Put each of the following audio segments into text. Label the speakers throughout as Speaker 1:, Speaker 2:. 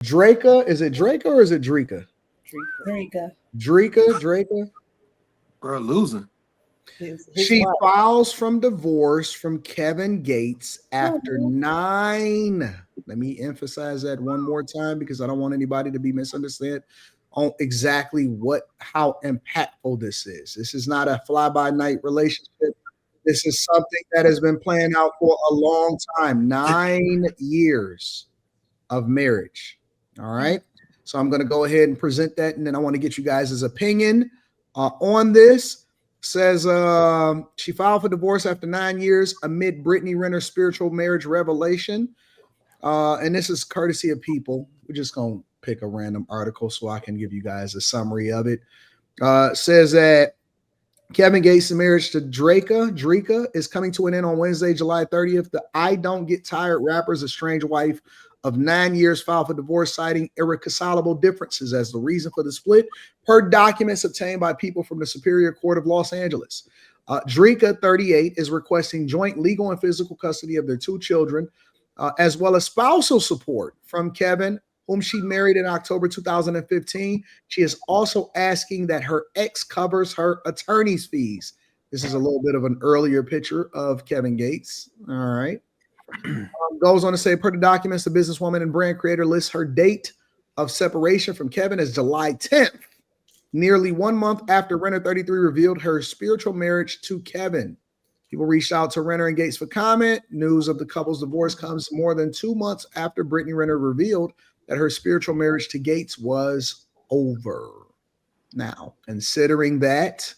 Speaker 1: Dreka, is it Dreka or is it Dreka?
Speaker 2: Dreka,
Speaker 1: Dreka.
Speaker 3: Bro, losing.
Speaker 2: his
Speaker 1: She
Speaker 2: wife.
Speaker 1: files from divorce from Kevin Gates after
Speaker 2: Oh,
Speaker 1: 9. Let me emphasize that one more time because I don't want anybody to be misunderstood on exactly how impactful this is. This is not a fly by night relationship. This is something that has been playing out for a long time, 9 years of marriage. All right. So I'm going to go ahead and present that. And then I want to get you guys' opinion on this. Says she filed for divorce after 9 years amid Brittany Renner's spiritual marriage revelation. And this is courtesy of People. We're just going to pick a random article so I can give you guys a summary of it. Says that Kevin Gates' marriage to Dreka is coming to an end on Wednesday, July 30th. The I Don't Get Tired rapper's estranged wife of 9 years filed for divorce, citing irreconcilable differences as the reason for the split, per documents obtained by People from the Superior Court of Los Angeles. Dreka, 38, is requesting joint legal and physical custody of their 2 children, as well as spousal support from Kevin, whom she married in October 2015. She is also asking that her ex covers her attorney's fees. This is a little bit of an earlier picture of Kevin Gates. All right. Goes on to say, per the documents, the businesswoman and brand creator lists her date of separation from Kevin as July 10th, nearly 1 month after Renner 33 revealed her spiritual marriage to Kevin. People reached out to Renner and Gates for comment. News of the couple's divorce comes more than 2 months after Brittany Renner revealed that her spiritual marriage to Gates was over. Now, considering that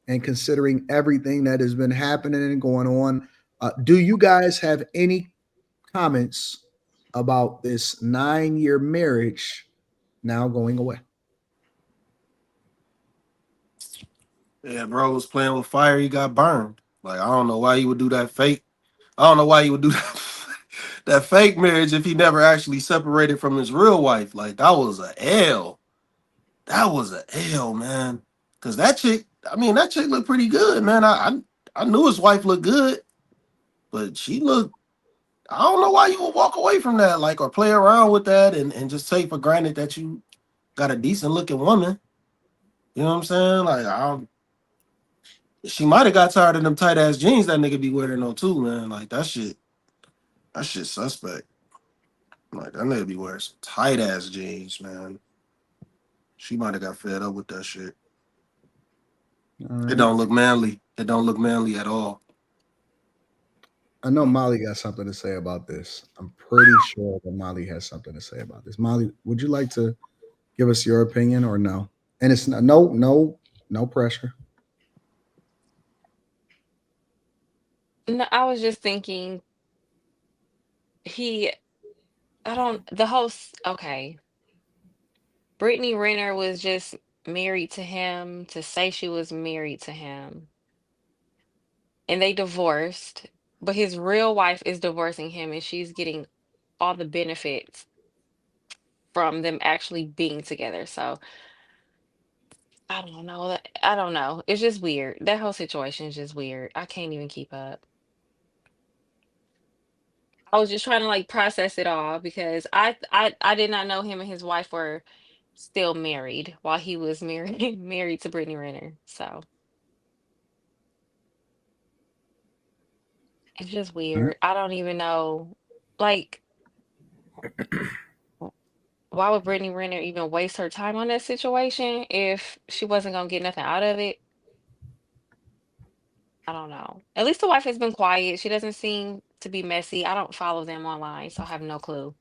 Speaker 1: and considering everything that has been happening and going on, do you guys have any comments about this 9-year marriage now going away?
Speaker 3: Yeah, bro was playing with fire. He got burned. Like, I don't know why he would do that fake. I don't know why he would do that, that fake marriage if he never actually separated from his real wife. Like, that was a L. That was a L, man. Because that chick, I mean, that chick looked pretty good, man. I knew his wife looked good, but she looked, I don't know why you would walk away from that, like, or play around with that and just take for granted that you got a decent looking woman. You know what I'm saying? Like, she might have got tired of them tight ass jeans that nigga be wearing on too, man. Like, that shit suspect. Like, that nigga be wearing some tight ass jeans, man. She might have got fed up with that shit.
Speaker 1: Right.
Speaker 3: It don't look manly. It don't look manly at all.
Speaker 1: I know Molly got something to say about this. I'm pretty sure that Molly has something to say about this. Molly, would you like to give us your opinion or no? And it's no pressure.
Speaker 4: No, I was just thinking he I don't the host okay. Brittany Renner was just married to him to say she was married to him. And they divorced, but his real wife is divorcing him and she's getting all the benefits from them actually being together. So I don't know. I don't know. It's just weird. That whole situation is just weird. I can't even keep up. I was just trying to like process it all because I did not know him and his wife were still married while he was married married to Brittany Renner. So it's just
Speaker 1: All right.
Speaker 4: weird. I don't even know. Like, why would Brittany Renner even waste her time on that situation if she wasn't gonna get nothing out of it? I don't know. At least the wife has been quiet. She doesn't seem to be messy. I don't follow them online, so I have no clue.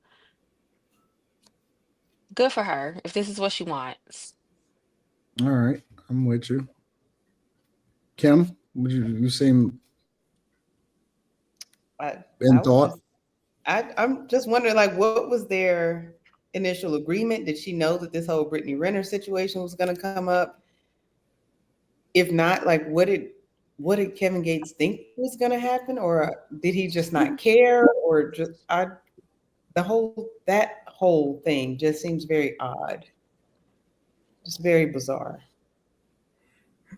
Speaker 4: Good for her if this is what she wants.
Speaker 1: All right. I'm with you. Kim, would you seem
Speaker 2: I
Speaker 1: in
Speaker 2: was
Speaker 1: thought?
Speaker 2: just I'm just wondering, like, what was their initial agreement? Did she know that this whole Brittany Renner situation was going to come up? If not, like, what did Kevin Gates think was going to happen, or did he just not care, or just that whole thing just seems very odd, just very bizarre.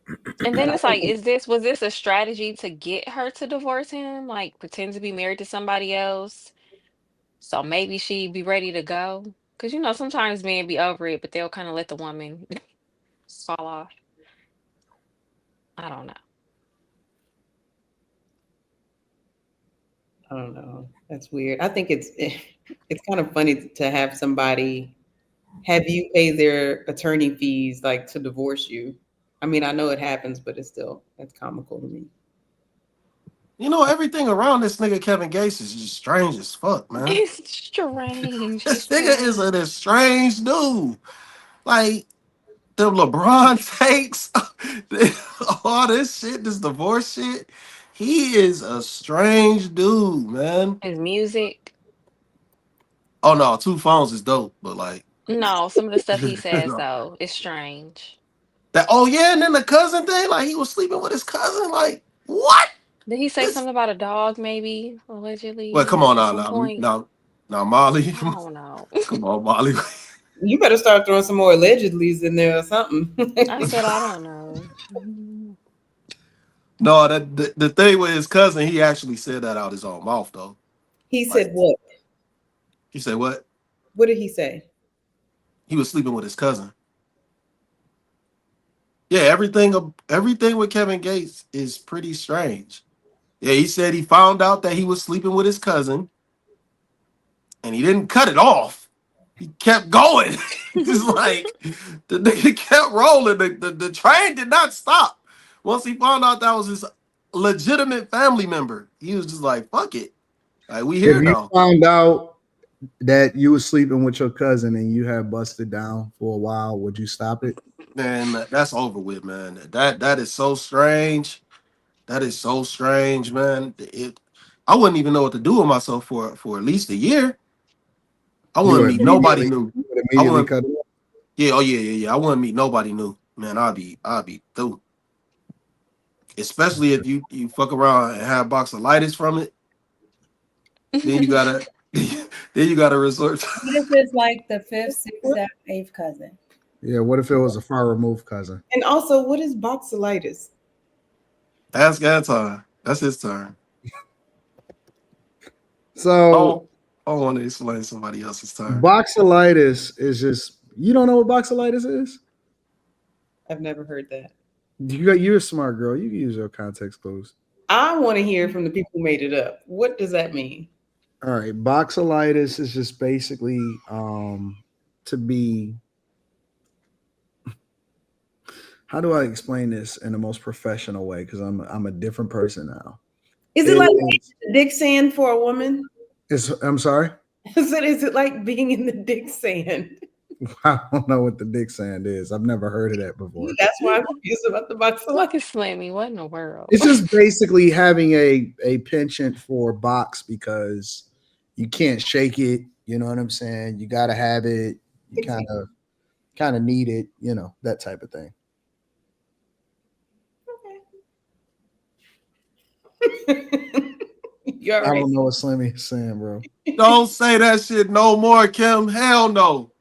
Speaker 4: And
Speaker 2: But
Speaker 4: then
Speaker 2: I
Speaker 4: it's
Speaker 2: think
Speaker 4: like, was this a strategy to get her to divorce him? Like pretend to be married to somebody else? So maybe she'd be ready to go. Because, you know, sometimes men be over it, but they'll kind of let the woman fall off. I don't know.
Speaker 2: I don't know. That's weird. I think it's kind of funny to have somebody have you pay their attorney fees like to divorce you. I mean, I know it happens, but that's comical to me.
Speaker 3: You know, everything around this nigga Kevin Gates is just strange as fuck, man.
Speaker 4: It's strange.
Speaker 3: This
Speaker 4: It's
Speaker 3: nigga is
Speaker 4: strange.
Speaker 3: a strange dude. Like the LeBron takes, all this shit, this divorce shit. He is a strange dude, man.
Speaker 4: His music.
Speaker 3: Oh no, two phones is dope, but like
Speaker 4: No, some of the stuff he says,
Speaker 3: that.
Speaker 4: though, is strange.
Speaker 3: Oh yeah, and then the cousin thing, like he was sleeping with his cousin. Like what?
Speaker 4: Did he say
Speaker 3: This.
Speaker 4: something about a dog, maybe,
Speaker 3: Well,
Speaker 4: allegedly,
Speaker 3: come on
Speaker 4: at
Speaker 3: now,
Speaker 4: some point?
Speaker 3: Molly.
Speaker 4: I don't know.
Speaker 3: Come on, Molly.
Speaker 2: You better start throwing some more allegedlys in there or something.
Speaker 4: I said, I don't know. Mhm.
Speaker 3: No, that the thing with his cousin, he actually said that out his own mouth though.
Speaker 2: He
Speaker 3: Like
Speaker 2: said what?
Speaker 3: he said what?
Speaker 2: What did he say?
Speaker 3: He was sleeping with his cousin. Yeah, everything with Kevin Gates is pretty strange. Yeah, he said he found out that he was sleeping with his cousin, and he didn't cut it off. He kept going. It's like the nigga kept rolling. The train did not stop. Once he found out that was his legitimate family member, he was just like, "Fuck it, like we
Speaker 1: If
Speaker 3: here
Speaker 1: you
Speaker 3: now."
Speaker 1: found out that you were sleeping with your cousin and you had busted down for a while, would you stop it?
Speaker 3: Man, that's over with, man. That is so strange. That is so strange, man. I wouldn't even know what to do with myself for at least a year. I
Speaker 1: You
Speaker 3: wouldn't
Speaker 1: would
Speaker 3: meet nobody
Speaker 1: immediately,
Speaker 3: new.
Speaker 1: you would
Speaker 3: I
Speaker 1: immediately
Speaker 3: wouldn't.
Speaker 1: cut it off.
Speaker 3: Yeah, oh yeah. I wouldn't meet nobody new, man. I'd be through. Especially if you fuck around and have boxalitis from it, then you gotta then you gotta resort to
Speaker 5: What if it's like the fifth, sixth, seventh, eighth cousin?
Speaker 1: Yeah, what if it was a far removed cousin?
Speaker 2: And also, what is boxalitis?
Speaker 3: ask Anton. That's his turn.
Speaker 1: So
Speaker 3: I want to explain somebody else's turn.
Speaker 1: boxalitis is just, you don't know what boxalitis is?
Speaker 2: I've never heard that.
Speaker 1: You're a smart girl. You can use your context clues.
Speaker 2: I want to hear from the people who made it up. What does that mean?
Speaker 1: All right, boxalitis is just basically to be. How do I explain this in the most professional way? Because I'm a different person now.
Speaker 2: Is it like dick sand for a woman?
Speaker 1: I'm sorry.
Speaker 2: Is it like being in the dick sand?
Speaker 1: I don't know what the dick sand is. I've never heard of that before.
Speaker 2: That's why I'm confused about the
Speaker 4: Look
Speaker 2: boxalitis.
Speaker 4: at Slammy. What in the world?
Speaker 1: It's just basically having a penchant for box because you can't shake it. You know what I'm saying? You got to have it. You kind of need it. You know, that type of thing.
Speaker 2: You
Speaker 1: I
Speaker 2: already
Speaker 1: don't know what Slimmy is saying, bro.
Speaker 3: Don't say that shit no more, Kim. Hell no.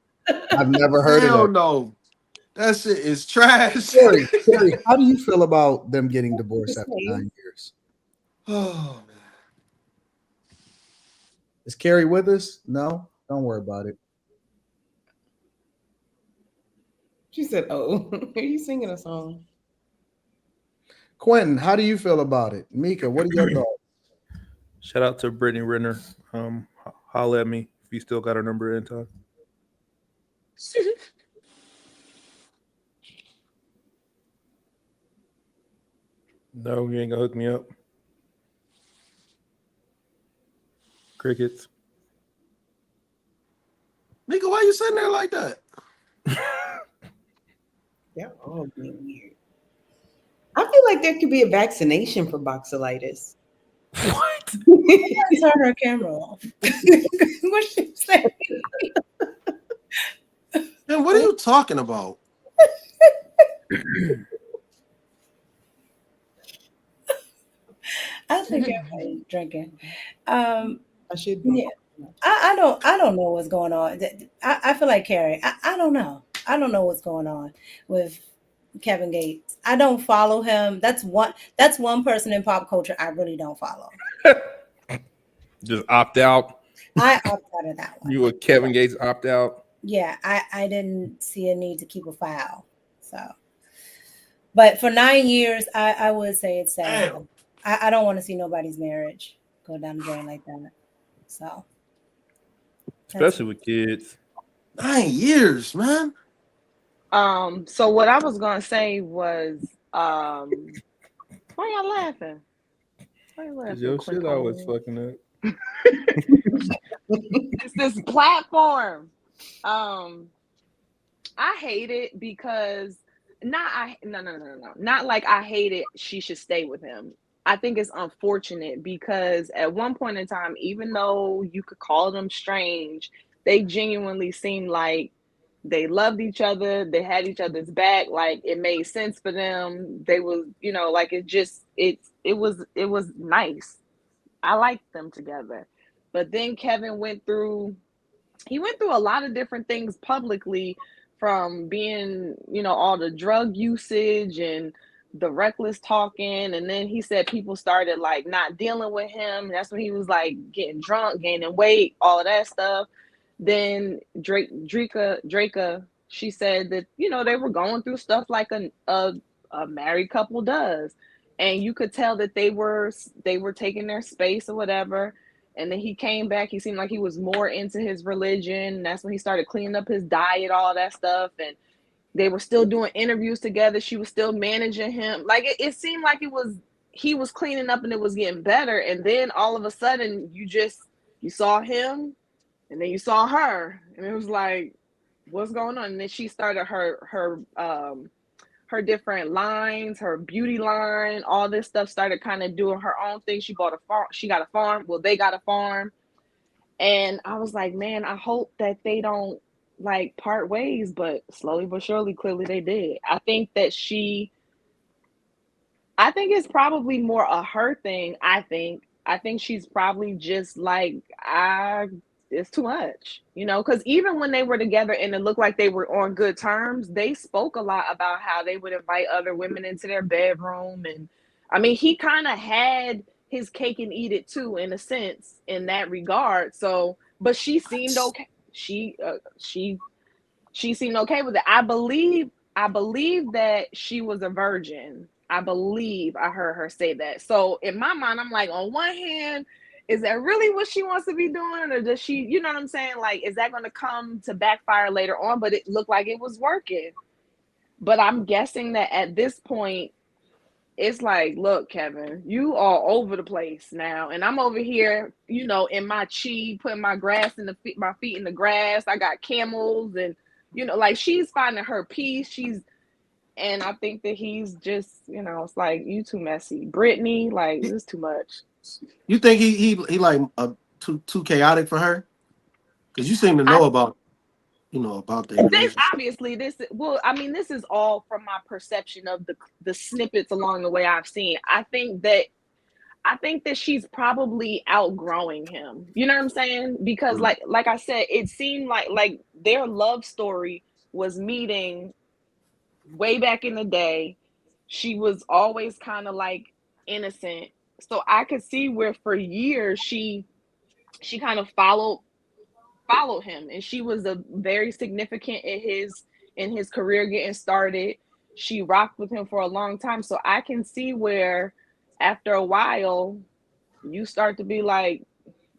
Speaker 1: I've never heard
Speaker 3: Hell
Speaker 1: of that.
Speaker 3: no. That shit is trash.
Speaker 1: Carrie, how do you feel about them getting divorced after 9 years?
Speaker 3: Oh man.
Speaker 1: Is Carrie with us? No, don't worry about it.
Speaker 2: She said, "Oh, are you singing a song?"
Speaker 1: Quentin, how do you feel about it? Mika, what are your thoughts?
Speaker 6: Shout out to Brittany Renner. Holla at me if you still got her number in time. No, you ain't gonna hook me up. Crickets.
Speaker 3: Nigga, why you sitting there like that?
Speaker 2: They're all being weird. I feel like there could be a vaccination for boxalitis.
Speaker 6: What?
Speaker 5: Turn her camera off.
Speaker 2: What she say?
Speaker 3: Man, what are you talking about?
Speaker 5: I think everybody's drinking. I
Speaker 2: I should be.
Speaker 5: Yeah. don't know what's going on. I feel like Carrie. I don't know. I don't know what's going on with Kevin Gates. I don't follow him. That's one person in pop culture I really don't follow.
Speaker 6: Just opt out.
Speaker 5: I opt out of that one.
Speaker 6: You a Kevin Gates opt out.
Speaker 5: yeah, I didn't see a need to keep a file. So, but for 9 years, I would say it's sad.
Speaker 3: Damn.
Speaker 5: I don't want to see nobody's marriage go down the drain like that. So that's
Speaker 6: especially with kids.
Speaker 3: 9 years, man.
Speaker 7: So what I was gonna say was, why y'all laughing? Why you
Speaker 6: Cause
Speaker 7: laughing,
Speaker 6: your shit always
Speaker 7: Quinton?
Speaker 6: fucking up.
Speaker 7: It's this platform. Um, I hate it because not like I hate it. She should stay with him. I think it's unfortunate because at one point in time, even though you could call them strange, they genuinely seemed like they loved each other. They had each other's back. Like it made sense for them. They was, like it was nice. I liked them together. But then Kevin went through a lot of different things publicly, from being, all the drug usage and the reckless talking. And then he said people started like not dealing with him. That's when he was like getting drunk, gaining weight, all of that stuff. Then Dreka, she said that, they were going through stuff like a married couple does. And you could tell that they were taking their space or whatever. And then he came back. He seemed like he was more into his religion. That's when he started cleaning up his diet, all that stuff. And they were still doing interviews together. She was still managing him. Like it seemed like he was cleaning up and it was getting better. And then all of a sudden you saw him and then you saw her. And it was like, what's going on? And then she started her different lines, her beauty line, all this stuff, started kind of doing her own thing. She bought a farm. She got a farm. Well, they got a farm. And I was like, man, I hope that they don't like part ways, but slowly but surely, clearly they did. I think it's probably more a her thing. I think she's probably just like, it's too much, because even when they were together and it looked like they were on good terms, they spoke a lot about how they would invite other women into their bedroom. And I mean, he kind of had his cake and eat it too, in a sense, in that regard. So, but she seemed okay. She seemed okay with it. I believe that she was a virgin. I believe I heard her say that. So in my mind, I'm like, on one hand, is that really what she wants to be doing? Or does she, you know what I'm saying? Like, is that going to come to backfire later on? But it looked like it was working. But I'm guessing that at this point, it's like, look, Kevin, you are over the place now. And I'm over here, in my chi, putting my feet in the grass. I got camels and, like she's finding her peace. And I think that he's just, it's like, you too messy. Brittany, like, this is too much.
Speaker 3: You think he like too chaotic for her? Because you seem to
Speaker 7: I
Speaker 3: know about their
Speaker 7: this
Speaker 3: relationship.
Speaker 7: obviously this well, I mean, this is all from my perception of the snippets along the way I've seen. I think that she's probably outgrowing him. You know what I'm saying? Because
Speaker 3: Mm.
Speaker 7: like I said, it seemed like their love story was meeting way back in the day. She was always kind of like innocent. So I could see where for years she kind of followed him, and she was a very significant in his career getting started. She rocked with him for a long time. So I can see where after a while you start to be like,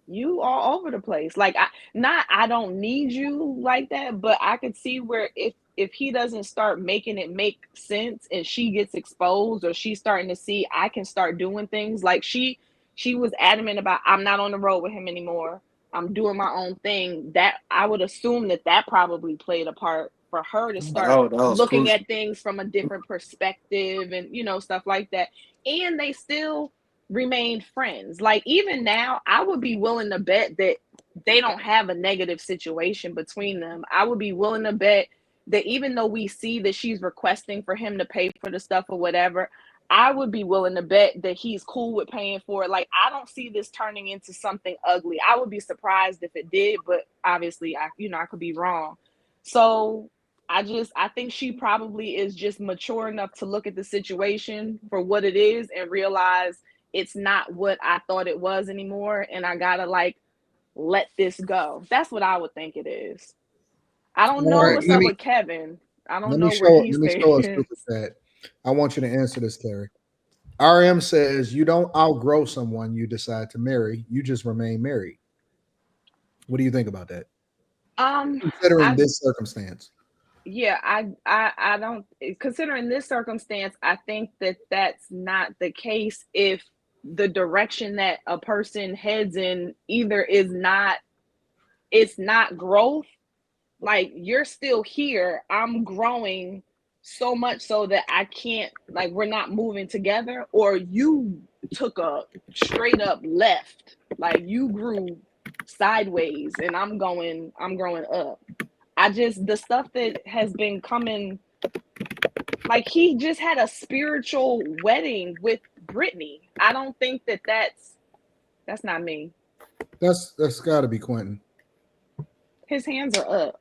Speaker 7: you all over the place. Like, I don't need you like that, but I could see where if he doesn't start making it make sense and she gets exposed, or she's starting to see I can start doing things. Like she was adamant about, I'm not on the road with him anymore. I'm doing my own thing. That I would assume that probably played a part for her to
Speaker 3: That
Speaker 7: start
Speaker 3: was
Speaker 7: looking
Speaker 3: crucial.
Speaker 7: at things from a different perspective, and stuff like that. And they still remained friends. Like, even now, I would be willing to bet that they don't have a negative situation between them. I would be willing to bet that even though we see that she's requesting for him to pay for the stuff or whatever, I would be willing to bet that he's cool with paying for it. Like, I don't see this turning into something ugly. I would be surprised if it did, but obviously I could be wrong. So I think she probably is just mature enough to look at the situation for what it is and realize it's not what I thought it was anymore, and I gotta like let this go. That's what I would think it is. I don't
Speaker 1: All
Speaker 7: know
Speaker 1: right,
Speaker 7: what's up with Kevin. I don't know where he
Speaker 1: let me show a super
Speaker 7: stands.
Speaker 1: chat. I want you to answer this, Terry. RM says you don't outgrow someone you decide to marry. You just remain married. What do you think about that? Considering
Speaker 7: I
Speaker 1: this circumstance.
Speaker 7: yeah, I don't, considering this circumstance, I think that that's not the case if the direction that a person heads in either is not, it's not growth, like you're still here, I'm growing so much so that I can't, like we're not moving together, or you took a straight up left, like you grew sideways and I'm growing up. I just, the stuff that has been coming, like he just had a spiritual wedding with Brittany. I don't think that that's not me.
Speaker 1: That's got to be Quentin.
Speaker 7: His hands are up.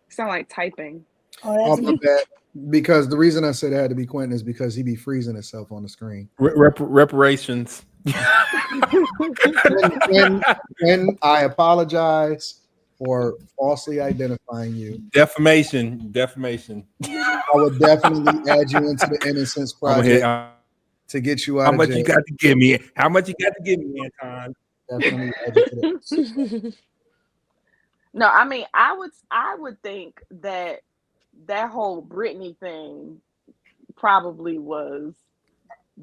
Speaker 7: Sound like typing.
Speaker 5: Oh,
Speaker 1: Oh,
Speaker 5: that's
Speaker 1: my
Speaker 5: me.
Speaker 1: bad. Because the reason I said it had to be Quentin is because he be freezing himself on the screen.
Speaker 6: Reparations.
Speaker 1: When I apologize for falsely identifying you.
Speaker 6: Defamation.
Speaker 1: I would definitely add you into the Innocence
Speaker 6: I'm gonna hit.
Speaker 1: Project to get you
Speaker 6: How
Speaker 1: out of
Speaker 6: much
Speaker 1: jail.
Speaker 6: you got to give me? How much you got to give me, Anton?
Speaker 1: Definitely add you to the
Speaker 7: No, I mean, I would think that that whole Britney thing probably was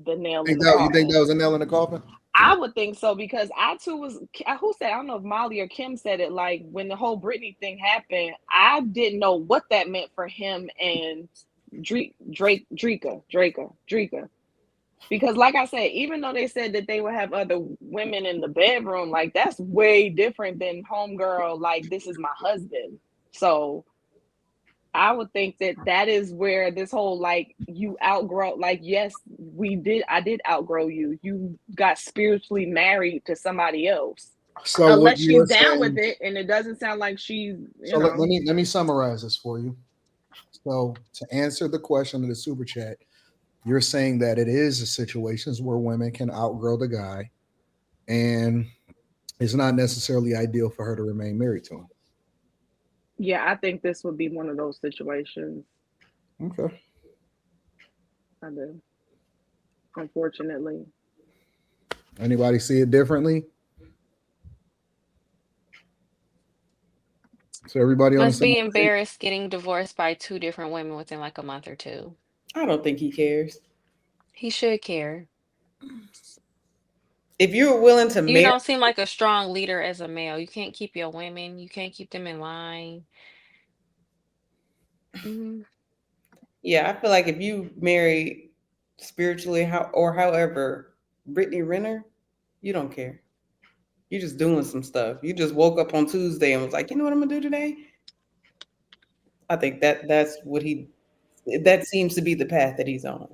Speaker 7: the nail in the
Speaker 1: You think
Speaker 7: coffin.
Speaker 1: that was a nail in the coffin?
Speaker 7: I would think so, because I too was, who said, I don't know if Molly or Kim said it, like when the whole Britney thing happened, I didn't know what that meant for him and Dreka. Because like I said, even though they said that they would have other women in the bedroom, like that's way different than homegirl, like this is my husband. So I would think that that is where this whole, like, you outgrow, like, yes, I did outgrow you. You got spiritually married to somebody else.
Speaker 1: So what
Speaker 7: Unless
Speaker 1: you
Speaker 7: she's
Speaker 1: were
Speaker 7: down
Speaker 1: saying.
Speaker 7: with it and it doesn't sound like she's,
Speaker 1: So let me summarize this for you. So to answer the question of the super chat, you're saying that it is situations where women can outgrow the guy, and it's not necessarily ideal for her to remain married to him.
Speaker 7: Yeah, I think this would be one of those situations.
Speaker 1: Okay.
Speaker 7: I do. Unfortunately.
Speaker 1: Anybody see it differently? So everybody on the
Speaker 4: Must
Speaker 1: same
Speaker 4: be
Speaker 1: page?
Speaker 4: embarrassed getting divorced by 2 different women within like a month or two.
Speaker 2: I don't think he cares.
Speaker 4: He should care.
Speaker 2: If you're willing to
Speaker 4: You
Speaker 2: marry,
Speaker 4: don't seem like a strong leader as a male. You can't keep your women. You can't keep them in line. Mhm.
Speaker 2: yeah, I feel like if you marry spiritually or however Brittany Renner, you don't care. You're just doing some stuff. You just woke up on Tuesday and was like, you know what I'm gonna do today? I think that seems to be the path that he's on.